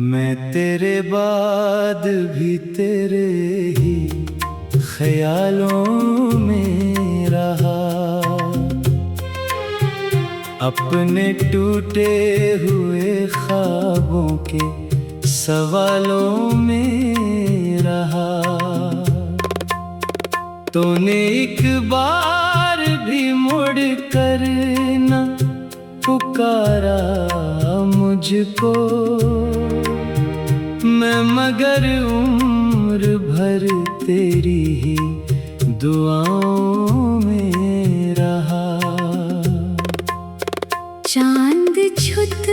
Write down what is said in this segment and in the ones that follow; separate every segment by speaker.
Speaker 1: मैं तेरे बाद भी तेरे ही ख्यालों में रहा, अपने टूटे हुए ख्वाबों के सवालों में रहा। तूने एक बार भी मुड़ कर न पुकारा मुझको, मैं मगर उम्र भर तेरी ही दुआओं में रहा।
Speaker 2: चांद छुत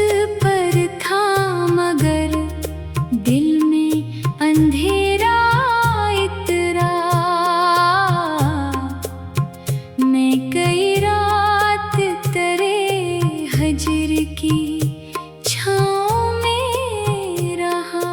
Speaker 2: पर था मगर दिल में अंधेरा इतरा, मैं कई रात तेरे हजर की छाँव में रहा।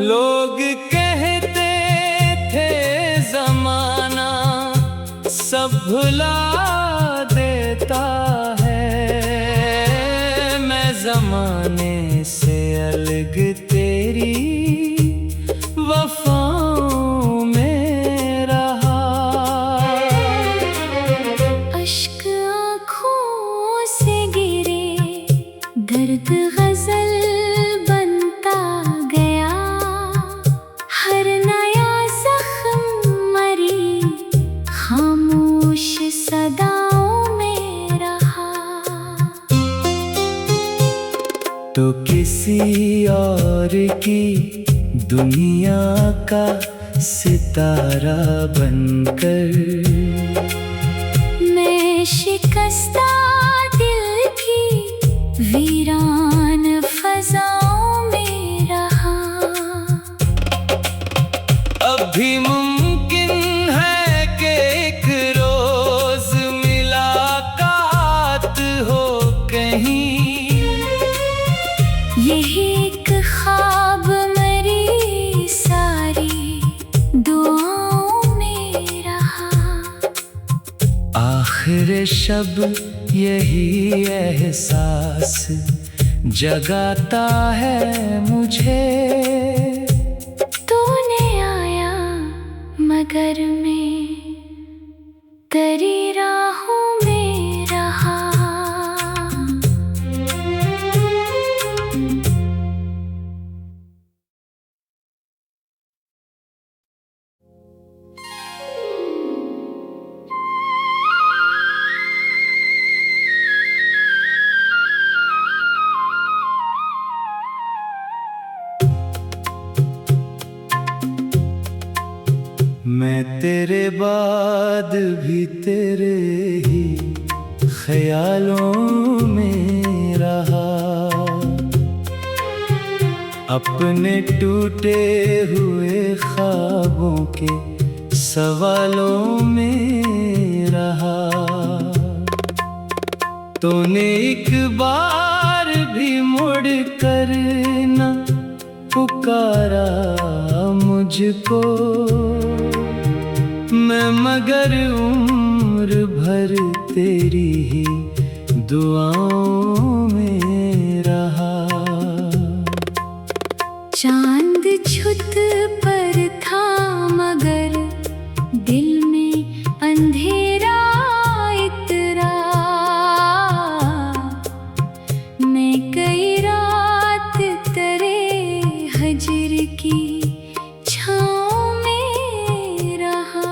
Speaker 1: लोग कहते थे ज़माना सब भुला देता है, मैं ज़माने से अलग तेरी वफ़ाओं में रहा।
Speaker 2: अश्क आँखों से गिरे, दर्द गज़ल बनता गया, हर नया ज़ख्म मरी खामोश सदाओं में रहा।
Speaker 1: तो किसी और की दुनिया का सितारा बनकर
Speaker 2: मैं शिकस्ता दिल की वीरान फ़ज़ाओं में रहा।
Speaker 1: अभी मुमकिन है कि एक रोज मुलाकात हो कहीं,
Speaker 2: यही एक ख्वाब मरी सारी दुआओं में रहा।
Speaker 1: आखिर शब यही एहसास जगाता है मुझे,
Speaker 2: तूने आया मगर मैं तेरी राहों में रहा।
Speaker 1: मैं तेरे बाद भी तेरे ही ख्यालों में रहा, अपने टूटे हुए ख्वाबों के सवालों में रहा। तूने एक बार भी मुड़ कर न पुकारा मुझको, मैं मगर उम्र भर तेरी ही दुआओं में रहा।
Speaker 2: चांद छुत पर था मगर दिल में अंधेरा इतरा, मैं कई रात तेरे हजर की छाँव में रहा।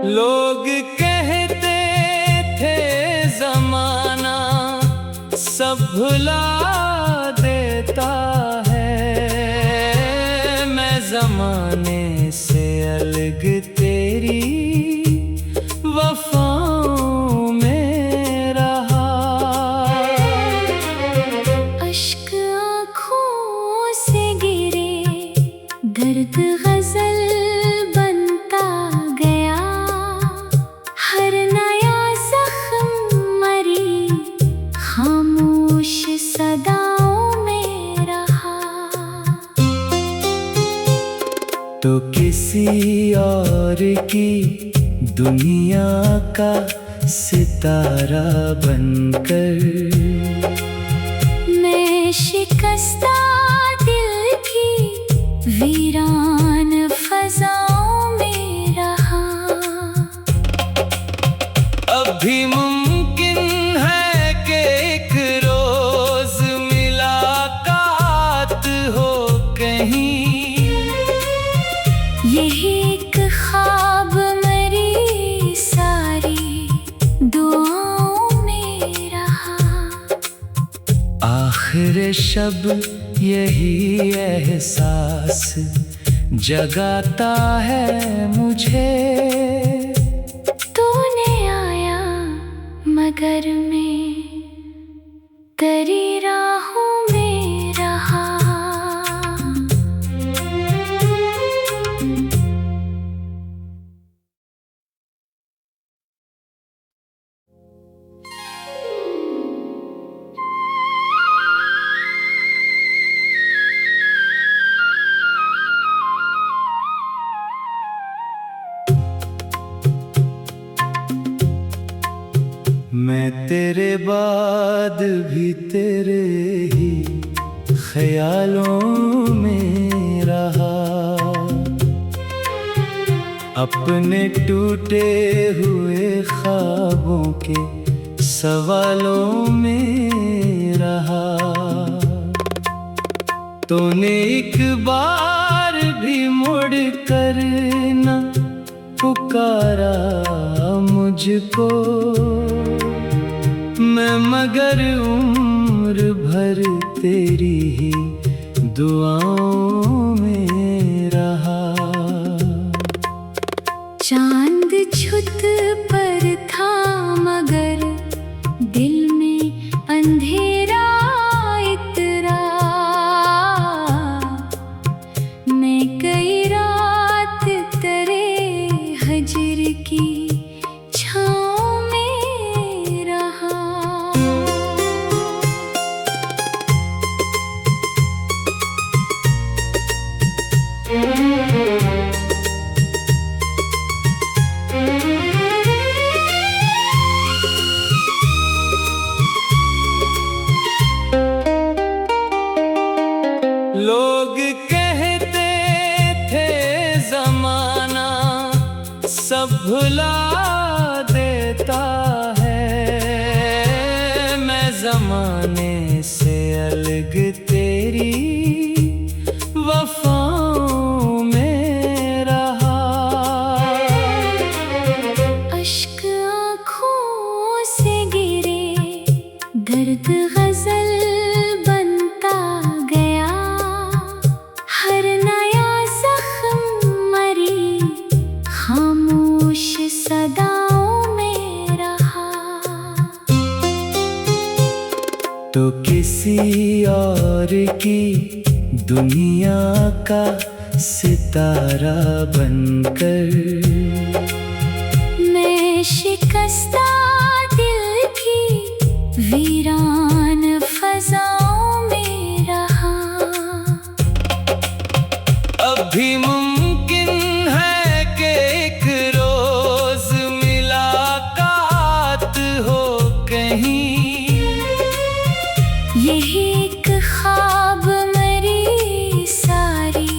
Speaker 1: लोग कहते थे ज़माना सब भुला देता है, मैं ज़माने से अलग तेरी किसी और की दुनिया का सितारा बनकर,
Speaker 2: मैं शिकस्ता दिल की वीरान फजाओं में रहा।
Speaker 1: अभी मुमकिन है कि एक रोज मुलाकात हो कहीं,
Speaker 2: यही एक ख्वाब मेरी सारी दुआओं में रहा।
Speaker 1: आखिर शब यही एहसास जगाता है मुझे,
Speaker 2: तूने आया मगर मैं तेरी राहों में रहा।
Speaker 1: मैं तेरे बाद भी तेरे ही ख्यालों में रहा, अपने टूटे हुए ख्वाबों के सवालों में रहा। तूने एक बार भी मुड़ कर न पुकारा मुझको, मैं मगर उम्र भर तेरी ही दुआओं में रहा।
Speaker 2: चांद छुत पर था मगर दिल में अंधेरा इतरा, मैं कई रात तेरे हजर की छाँव में रहा।
Speaker 1: लोग कहते थे जमाना सब भुला देता है, मैं जमाने से अलग तेरी वफाओं में रहा।
Speaker 2: अश्क आँखों से गिरे, दर्द गजल बनता गया, हर नया जख्म मरी खामोश सदाओं में रहा।
Speaker 1: तो किसी और की दुनिया का सितारा बनकर,
Speaker 2: मैं शिकस्ता दिल की वीरान फजाओं में रहा।
Speaker 1: अभी मुमकिन है कि एक रोज मुलाकात हो कहीं,
Speaker 2: यही एक ख्वाब मेरी सारी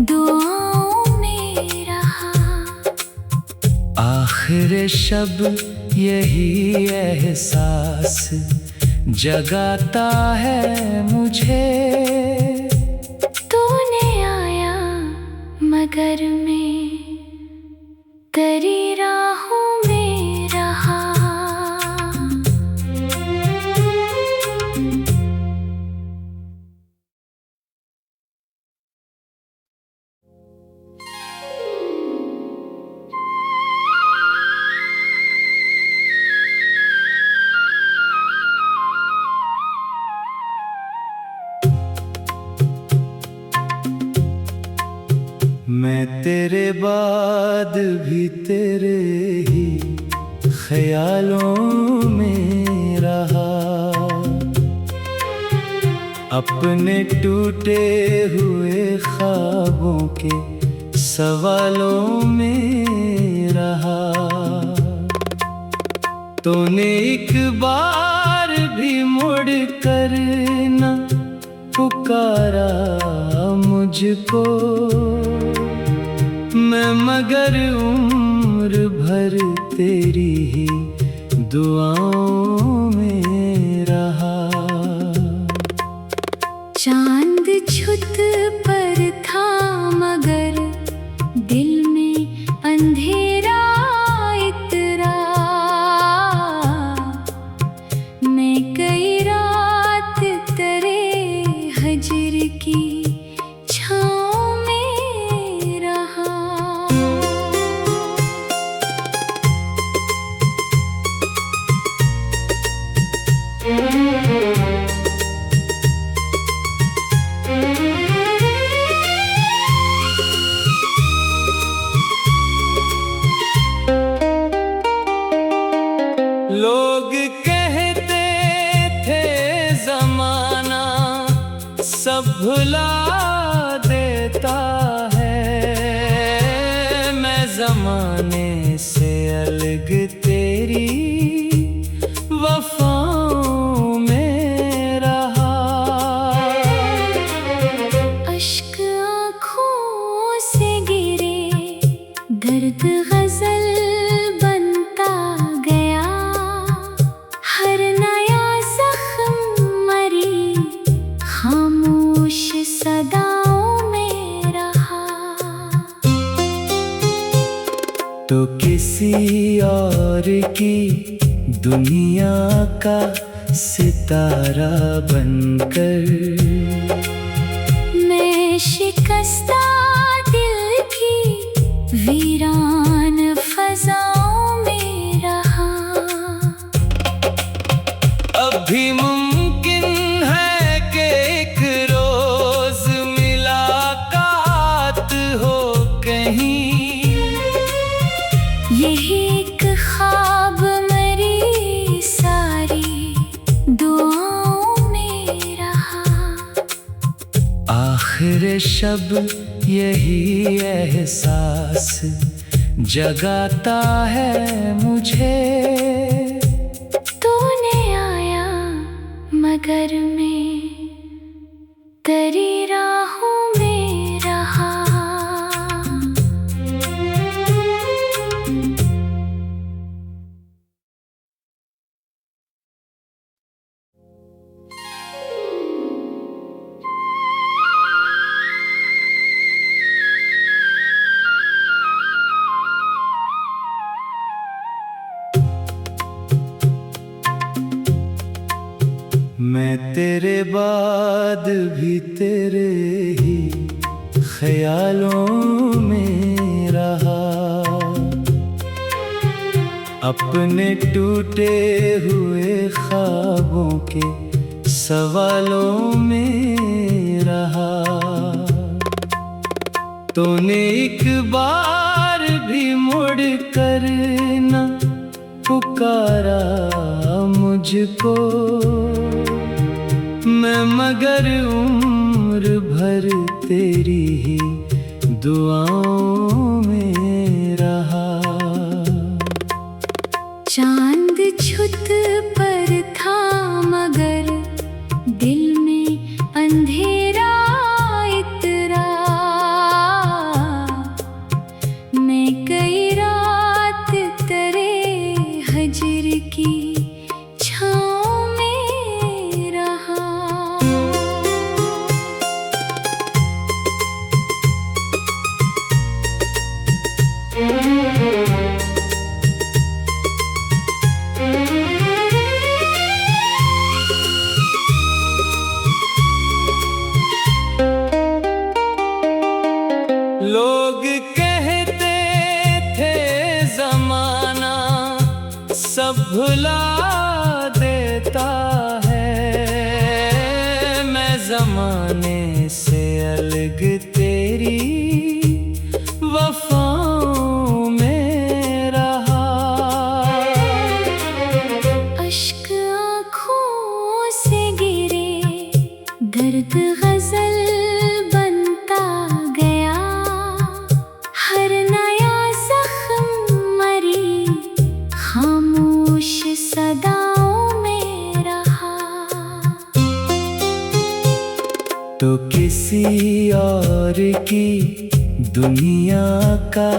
Speaker 2: दुआओं में रहा।
Speaker 1: आखिर शब यही एहसास जगाता है मुझे,
Speaker 2: तूने आया मगर मैं तेरी राहों में रहा।
Speaker 1: मैं तेरे बाद भी तेरे ही ख्यालों में रहा, अपने टूटे हुए ख्वाबों के सवालों में रहा। तूने एक बार भी मुड़ कर न पुकारा मुझको, मैं मगर उम्र भर तेरी ही दुआओं में रहा।
Speaker 2: चांद छुत पर था मगर दिल में अंधेरा इतरा, मैं कई रात तेरे हजर की छाँव में रहा।
Speaker 1: लोग कहते थे जमाना सब भुला देता है, मैं जमाने से अलग तेरी वफाओं में रहा।
Speaker 2: अश्क आँखों से गिरे, दर्द गजल बनता गया, हर नया जख्म मरी खामोश सदाओं में रहा।
Speaker 1: तो किसी और की दुनिया का सितारा बनकर
Speaker 2: मैं शिकस्ता दिल की वीरान फजाओं में रहा।
Speaker 1: अभी मुमकिन है कि एक रोज मुलाकात हो कहीं,
Speaker 2: यही एक ख्वाब मेरी सारी दुआओं में रहा।
Speaker 1: आखिर शब यही एहसास जगाता है मुझे,
Speaker 2: तूने आया मगर मैं तेरी राहों में रहा।
Speaker 1: मैं तेरे बाद भी तेरे ही ख्यालों में रहा। अपने टूटे हुए ख्वाबों के सवालों में रहा। तूने एक बार भी मुड़ कर न पुकारा मुझको, मैं मगर उम्र भर तेरी ही दुआओं में रहा।
Speaker 2: चांद छुत पर था मगर दिल में अंधेरा इतरा, मैं कई रात तेरे हजर की छाँव में रहा।
Speaker 1: लोग कहते थे जमाना सब भुला देता है, मैं जमाने से अलग तेरी वफाओं में रहा।
Speaker 2: अश्क आँखों से गिरे, दर्द गजल बनता गया,
Speaker 1: तो किसी और की दुनिया का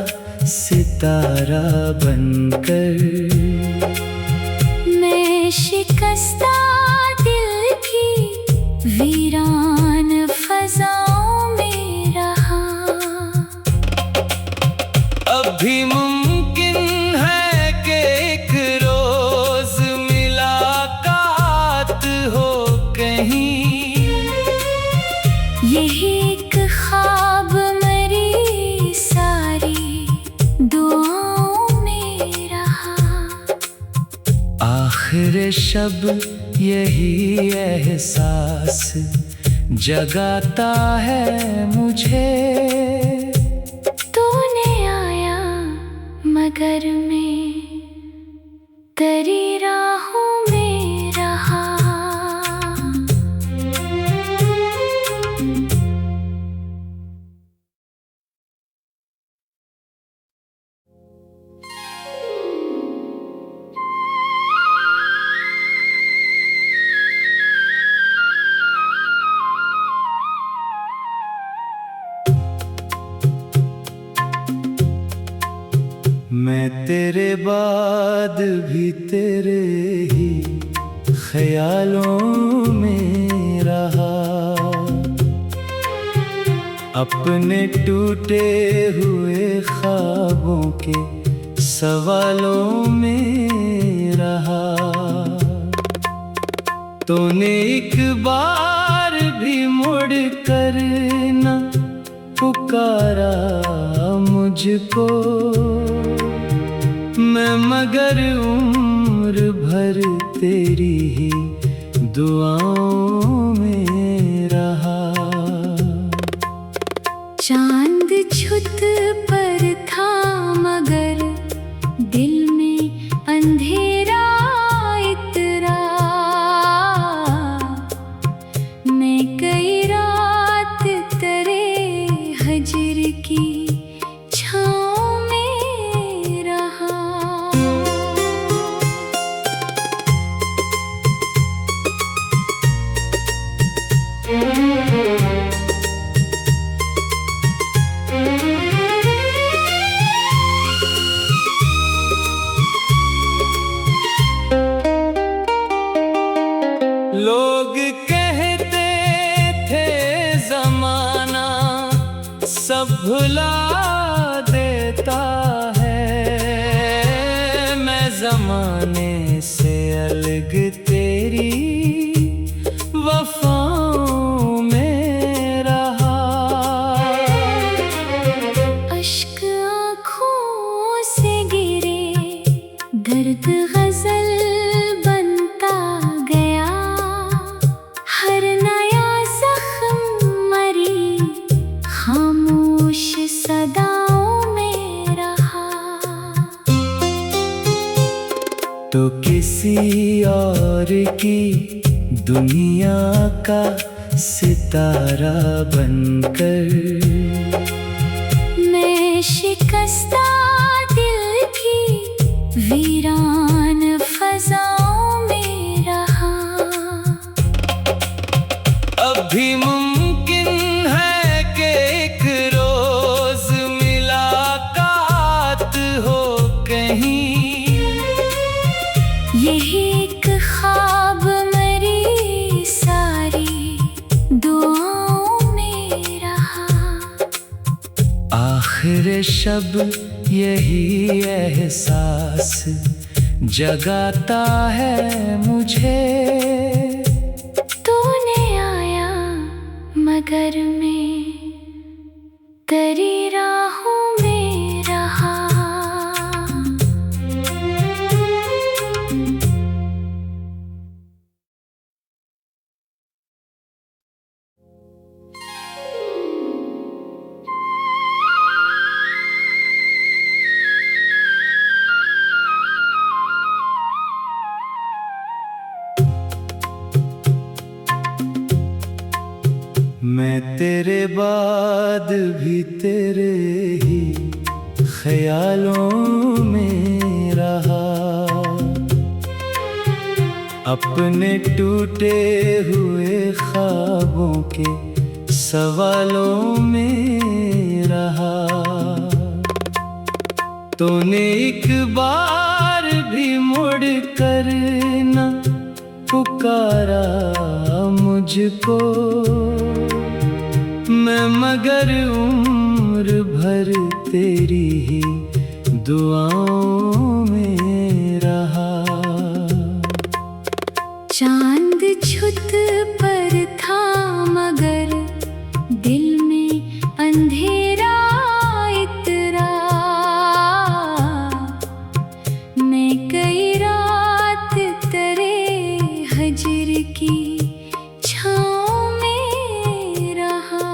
Speaker 1: सितारा बनकर
Speaker 2: मैं शिकस्ता दिल की वीरान फजाओं में रहा।
Speaker 1: अभी मुमकिन है कि एक रोज मुलाकात हो कहीं,
Speaker 2: यही एक ख्वाब मेरी सारी दुआओं में रहा।
Speaker 1: आखिर शब यही एहसास जगाता है मुझे,
Speaker 2: तूने आया मगर मैं तेरी राहों में रहा।
Speaker 1: मैं तेरे बाद भी तेरे ही ख्यालों में रहा, अपने टूटे हुए ख्वाबों के सवालों में रहा। तूने एक बार भी मुड़ कर न पुकारा मुझको, मैं मगर उम्र भर तेरी ही दुआओं में रहा।
Speaker 2: चांद छुत पर था मगर दिल में अंधेरा इतरा, मैं कई रात तेरे हजर की छाँव में रहा।
Speaker 1: लोग कहते थे जमाना सब भुला देता है, मैं जमाने से अलग तेरी वफाओं में रहा।
Speaker 2: अश्क आँखों से गिरे, दर्द गजल बनता गया, हर नया जख्म मरी खामोश सदाओं में रहा।
Speaker 1: तो किसी और की दुनिया का सितारा बनकर
Speaker 2: मैं शिकस्ता दिल की वीरान फजाओं में रहा।
Speaker 1: अभी मुमकिन है कि एक रोज मुलाकात हो कहीं,
Speaker 2: यही एक ख्वाब मेरी सारी दुआओं में रहा।
Speaker 1: आखिर शब यही एहसास जगाता है मुझे,
Speaker 2: तूने आया मगर मैं तेरी राहों में रहा।
Speaker 1: मैं तेरे बाद भी तेरे ही ख्यालों में रहा, अपने टूटे हुए ख्वाबों के सवालों में रहा। तूने एक बार भी मुड़ कर न पुकारा मुझको, मैं मगर उम्र भर तेरी ही दुआओं में रहा।
Speaker 2: चांद छुत पर था मगर दिल में अंधेरा इतरा। मैं कई रात तेरे हजर की छाँव में रहा।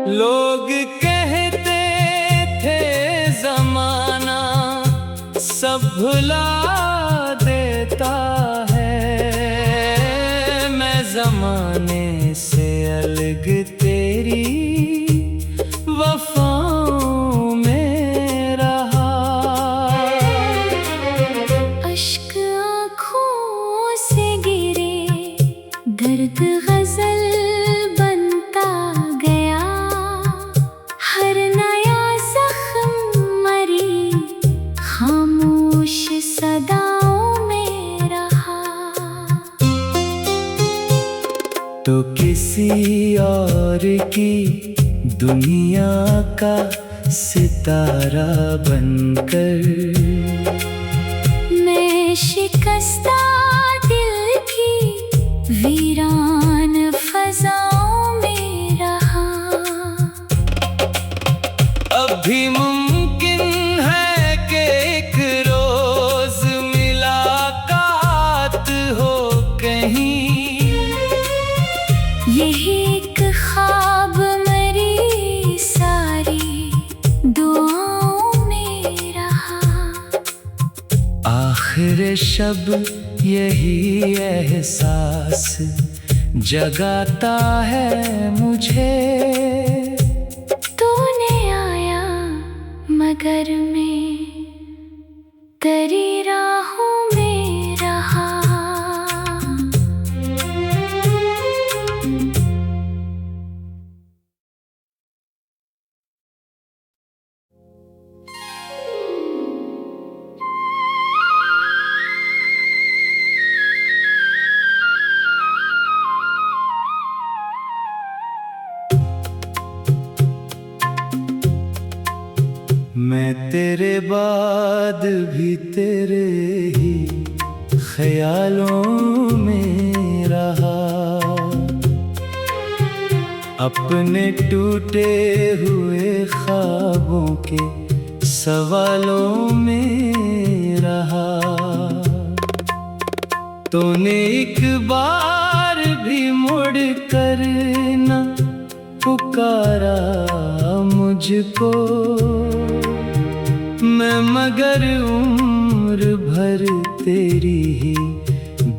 Speaker 1: लोग कहते थे जमाना सब भुला देता है, मैं जमाने से अलग तेरी वफाओं में रहा।
Speaker 2: अश्क आँखों से गिरे, दर्द गजल बनता गया। हर नया जख्म मरी खामोश सदाओं में रहा।
Speaker 1: तो किसी और की दुनिया का सितारा बनकर
Speaker 2: मैं शिकस्ता दिल की वीरान फजाओं में रहा।
Speaker 1: अभी मुमकिन है कि एक रोज मुलाकात हो कहीं।
Speaker 2: यही एक ख्वाब मेरी सारी दुआओं में रहा।
Speaker 1: आखिर शब यही एहसास जगाता है मुझे।
Speaker 2: तूने आया मगर मैं तेरी राहों में रहा।
Speaker 1: मैं तेरे बाद भी तेरे ही ख्यालों में रहा। अपने टूटे हुए ख्वाबों के सवालों में रहा। तूने एक बार भी मुड़ कर न पुकारा मुझको, मैं मगर उम्र भर तेरी ही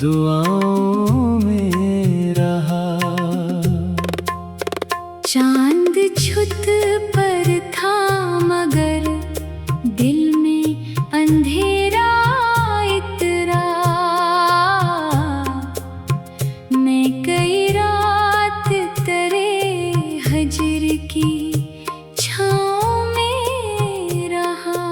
Speaker 1: दुआओं में रहा।
Speaker 2: चांद छुत पर था मगर दिल में अंधेरा इतरा। मैं कई रात तेरे हजर की छाँव में रहा।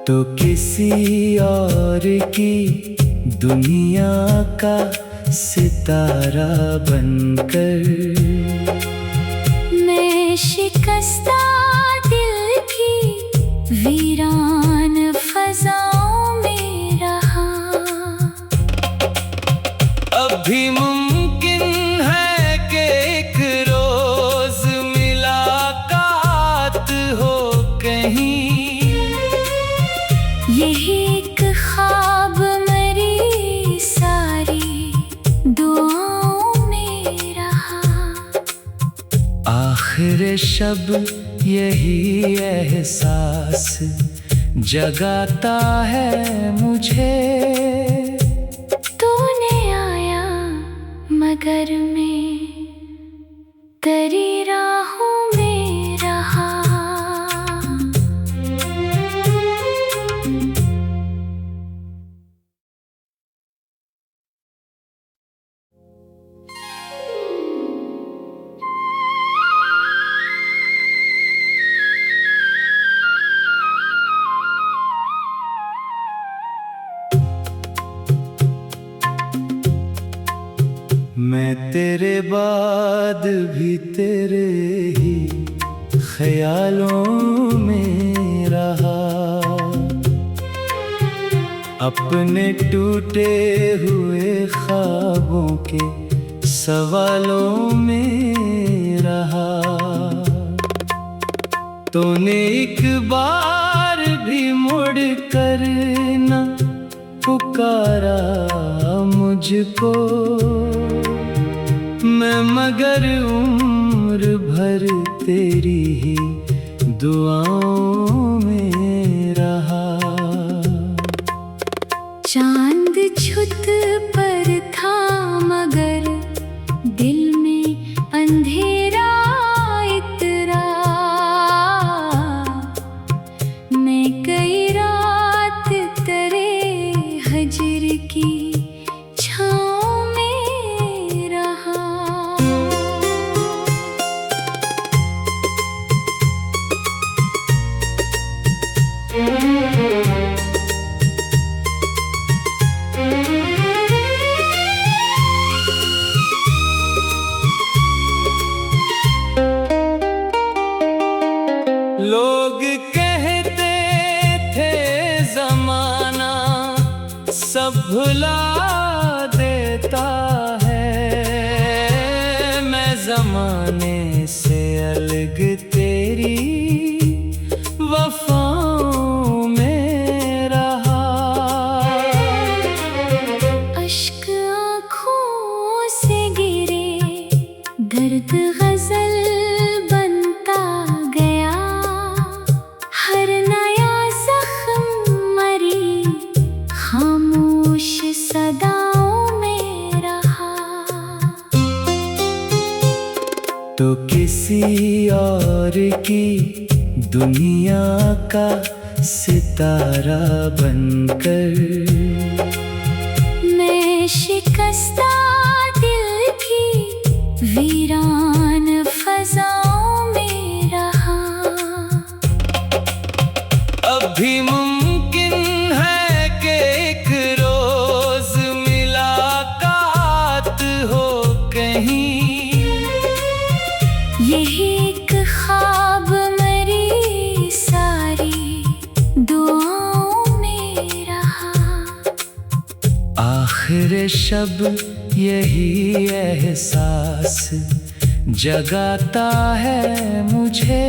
Speaker 1: तो किसी और की दुनिया का सितारा बनकर
Speaker 2: मैं शिकस्ता दिल की वीरान फजाओं में रहा।
Speaker 1: अभी मुमकिन है कि एक रोज मुलाकात हो कहीं,
Speaker 2: यही एक ख्वाब मेरी सारी दुआओं में रहा।
Speaker 1: आखिर शब यही एहसास जगाता है मुझे,
Speaker 2: तूने आया मगर मैं तेरी राहों में रहा।
Speaker 1: मैं तेरे बाद भी तेरे ही ख्यालों में रहा, अपने टूटे हुए ख्वाबों के सवालों में रहा। तूने एक बार भी मुड़ कर न पुकारा मुझको, मैं मगर उम्र भर तेरी ही दुआओं में रहा।
Speaker 2: चांद छुत पर था मगर दिल में अंधेरा इतरा, मैं कई रात तेरे हजर की छाँव में रहा।
Speaker 1: लोग कहते थे जमाना सब भुला देता है, मैं जमाने से अलग तेरी वफाओं में रहा।
Speaker 2: अश्क आँखों से गिरे, दर्द गजल बनता गया, हर नया जख्म मरी खामोश सदाओं में रहा।
Speaker 1: तो किसी और की दुनिया का सितारा बनकर
Speaker 2: मैं शिकस्ता दिल की वीरान फजाओं में रहा।
Speaker 1: अभी मुमकिन है कि एक रोज मुलाकात हो कहीं,
Speaker 2: यही एक ख्वाब मेरी सारी दुआओं में रहा।
Speaker 1: आखिर शब यही एहसास जगाता है मुझे,